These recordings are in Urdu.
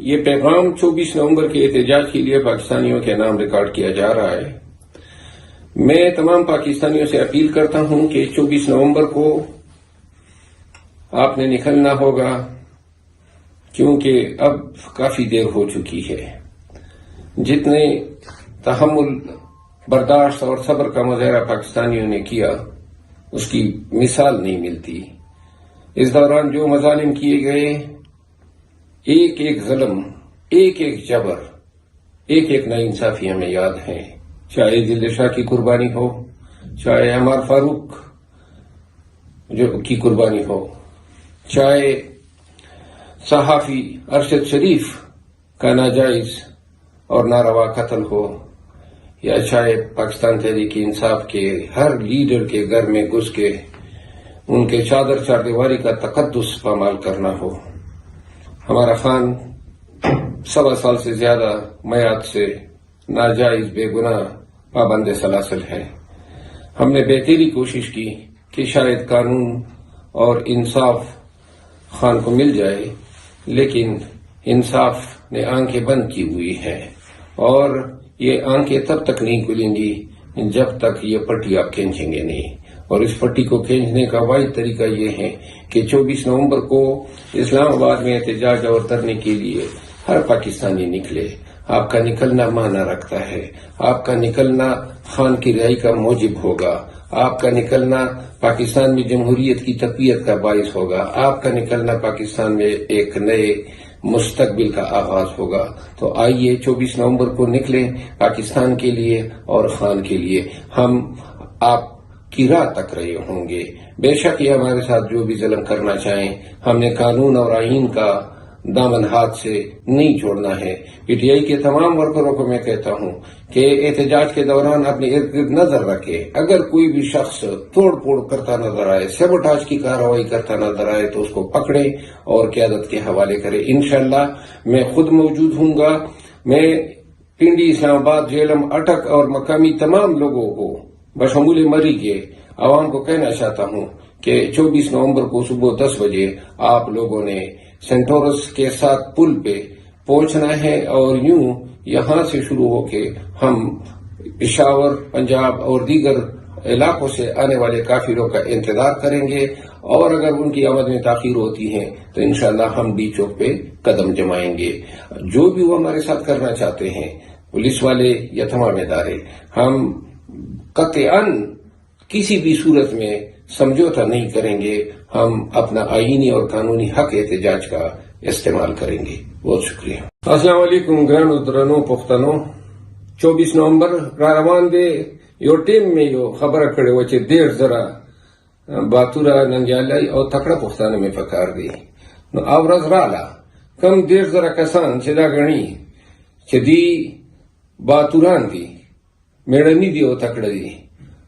یہ پیغام 24 نومبر کے احتجاج کے لیے پاکستانیوں کے نام ریکارڈ کیا جا رہا ہے۔ میں تمام پاکستانیوں سے اپیل کرتا ہوں کہ 24 نومبر کو آپ نے نکلنا ہوگا، کیونکہ اب کافی دیر ہو چکی ہے۔ جتنے تحمل، برداشت اور صبر کا مظاہرہ پاکستانیوں نے کیا، اس کی مثال نہیں ملتی۔ اس دوران جو مظالم کیے گئے، ایک ایک ظلم، ایک ایک جبر، ایک ایک ناانصافی ہمیں یاد ہیں، چاہے دل شاہ کی قربانی ہو، چاہے عمر فاروق کی قربانی ہو، چاہے صحافی ارشد شریف کا ناجائز اور ناروا قتل ہو، یا چاہے پاکستان تحریک انصاف کے ہر لیڈر کے گھر میں گھس کے ان کے چادر چاردیواری کا تقدس پامال کرنا ہو۔ ہمارا خان 1.25 سال سے زیادہ میعاد سے ناجائز بے گناہ پابند سلاسل ہے۔ ہم نے بہتری کوشش کی کہ شاید قانون اور انصاف خان کو مل جائے، لیکن انصاف نے آنکھیں بند کی ہوئی ہیں، اور یہ آنکھیں تب تک نہیں کھلیں گی جب تک یہ پٹی آپ کھینچیں گے نہیں۔ اور اس پٹی کو کھینچنے کا واحد طریقہ یہ ہے کہ 24 نومبر کو اسلام آباد میں احتجاج اور دھرنے کے لیے ہر پاکستانی نکلے۔ آپ کا نکلنا معنی رکھتا ہے، آپ کا نکلنا خان کی رہائی کا موجب ہوگا، آپ کا نکلنا پاکستان میں جمہوریت کی تقویت کا باعث ہوگا، آپ کا نکلنا پاکستان میں ایک نئے مستقبل کا آغاز ہوگا۔ تو آئیے 24 نومبر کو نکلیں پاکستان کے لیے اور خان کے لیے۔ ہم آپ کی راہ تک رہے ہوں گے۔ بے شک یہ ہمارے ساتھ جو بھی ظلم کرنا چاہیں، ہم نے قانون اور آئین کا دامن ہاتھ سے نہیں چھوڑنا ہے۔ پی ٹی آئی کے تمام ورکروں کو میں کہتا ہوں کہ احتجاج کے دوران اپنے ارد گرد نظر رکھے، اگر کوئی بھی شخص توڑ پھوڑ کرتا نظر آئے، سیبوٹاج کی کارروائی کرتا نظر آئے تو اس کو پکڑے اور قیادت کے حوالے کرے۔ انشاءاللہ میں خود موجود ہوں گا۔ میں پنڈی، اسلام آباد، جہلم، اٹک اور مقامی تمام لوگوں کو بشمول مری کے عوام کو کہنا چاہتا ہوں کہ 24 نومبر کو صبح 10 بجے آپ لوگوں نے سینٹورس کے ساتھ پل پہ پہنچنا ہے، اور یوں یہاں سے شروع ہو کے ہم پشاور، پنجاب اور دیگر علاقوں سے آنے والے کافروں کا انتظار کریں گے، اور اگر ان کی آمد میں تاخیر ہوتی ہے تو انشاءاللہ ہم ڈی چوک پہ قدم جمائیں گے۔ جو بھی وہ ہمارے ساتھ کرنا چاہتے ہیں، پولیس والے یا تمام ادارے، ہم قطعاً کسی بھی صورت میں سمجھوتہ نہیں کریں گے، ہم اپنا آئینی اور قانونی حق احتجاج کا استعمال کریں گے۔ بہت شکریہ۔ السلام علیکم گرانو درنو پختنو۔ 24 نومبر را روان دے یو ٹیم میں یو خبر کڑے وچے دیر ذرا باتورا ننگیالائی اور تکڑا پختانه میں پکار دی نو اورز رالا کم دیر ذرا کسان چدا گنی چدی باتوران دی میڑنی دی او تکڑا دی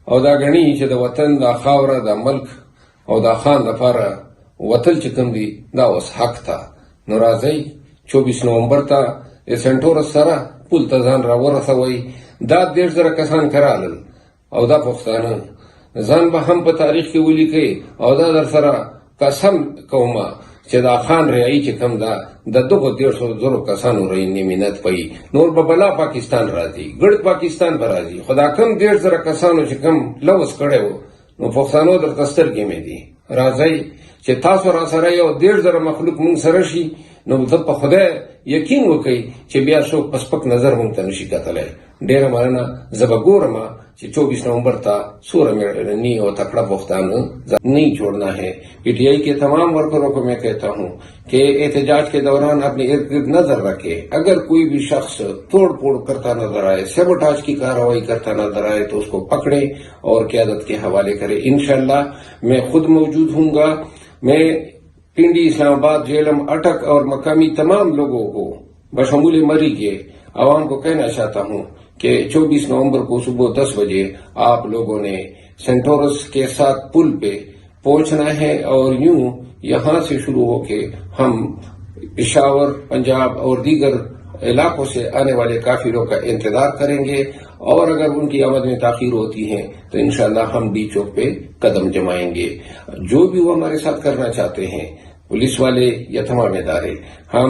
او دا گنی چې د وطن دا خاوره دا ملک او دا خان لپاره وطن چې کوم دی دا اوس حق تا نو راځي 24 نومبر ته سنټورس سره پول ته ځان را ورسوي دا ډېر زره کسان کرالل او دا پښتانه ځان به هم په تاریخ کې ولیکي او دا در سره قسم کومه چې دا خان ریائی چې کوم دا د دغه 150 کسانو رہی منت پئی نور به بلا پاکستان راځي ګړ پاکستان به راځي خدا کم 150 کسانو چې کم لوس کړو نو پښتانو در تستر کې مې دي راځي چې تاسو را سره یو 150 مخلوق مون سره شي نو په خدای یقین وکړي چې بیا شو پسپک نظر مونږ ته نشي کتلای ډیر مانه زبګورما چې 24 نومبر تا سورہ میرنی اور تکڑا پختانہ نہیں چھوڑنا ہے۔ پی ٹی آئی کے تمام ورکروں کو میں کہتا ہوں کہ احتجاج کے دوران اپنے ارد گرد نظر رکھے، اگر کوئی بھی شخص توڑ پھوڑ کرتا نظر آئے، سیبوٹاج کی کارروائی کرتا نظر آئے تو اس کو پکڑے اور قیادت کے حوالے کرے۔ انشاءاللہ میں خود موجود ہوں گا۔ میں پنڈی، اسلام آباد، جہلم، اٹک اور مقامی تمام لوگوں کو بشمول مری کے عوام کو کہنا چاہتا ہوں کہ 24 نومبر کو صبح 10 بجے آپ لوگوں نے سینٹورس کے ساتھ پل پہ پہنچنا ہے اور یوں یہاں سے شروع ہو کے ہم پشاور، پنجاب اور دیگر علاقوں سے آنے والے کافروں کا انتظار کریں گے، اور اگر ان کی آمد میں تاخیر ہوتی ہے تو انشاءاللہ ہم ڈی چوک پہ قدم جمائیں گے۔ جو بھی وہ ہمارے ساتھ کرنا چاہتے ہیں، پولیس والے یا تمام ادارے، ہم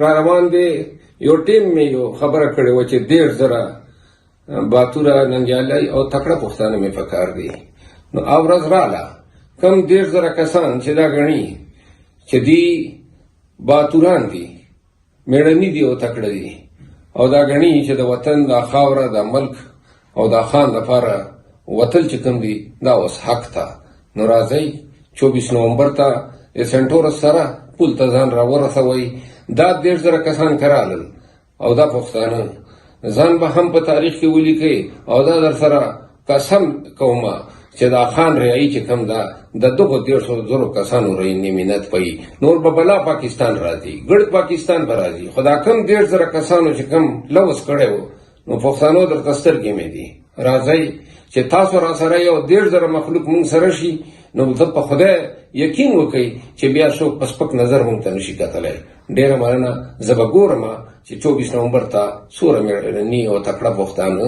را روان دی یو ټیم مې یو خبره کړې و چې 1.5 باتوره ننګیالي او تکړه پښتانه مې پکار دي. نو اورز رااله کم 1.5 کسان چې دا غني چې دی باتوران دي میړني دي او تکړه دي او دا غني چې د وطن د خاوره د ملک او د خان لپاره وتل چې کوم دي دا اوس حق تا. نو راځي 24 نومبر ته سنټور سره پول ته ځان را ورسوي. دا 1.5 کسان کرالل او دا پښتانه ځان به هم په تاریخ کې ولیکي او دا در سره قسم کومه چې دا خان ریائی چې کم دا د دغه 1.5 کسانو رہی نیمینت پئی نور به بلا پاکستان راځي ګړد پاکستان به راځي. خدا کم 1.5 کسانو چې کم لوس کړو نو پښتانو در کستر کې مې دي. راځي چې تاسو را سره یو 1.5 مخلوق مونږ سره شي نو د په خدای یقین وکړي چې بیا څوک پسپک نظر مونږ ته نشي کتلای. ډیره مننه. زه به ګورم چې 24 نومبر ته سوره مې او تکړه پښتانه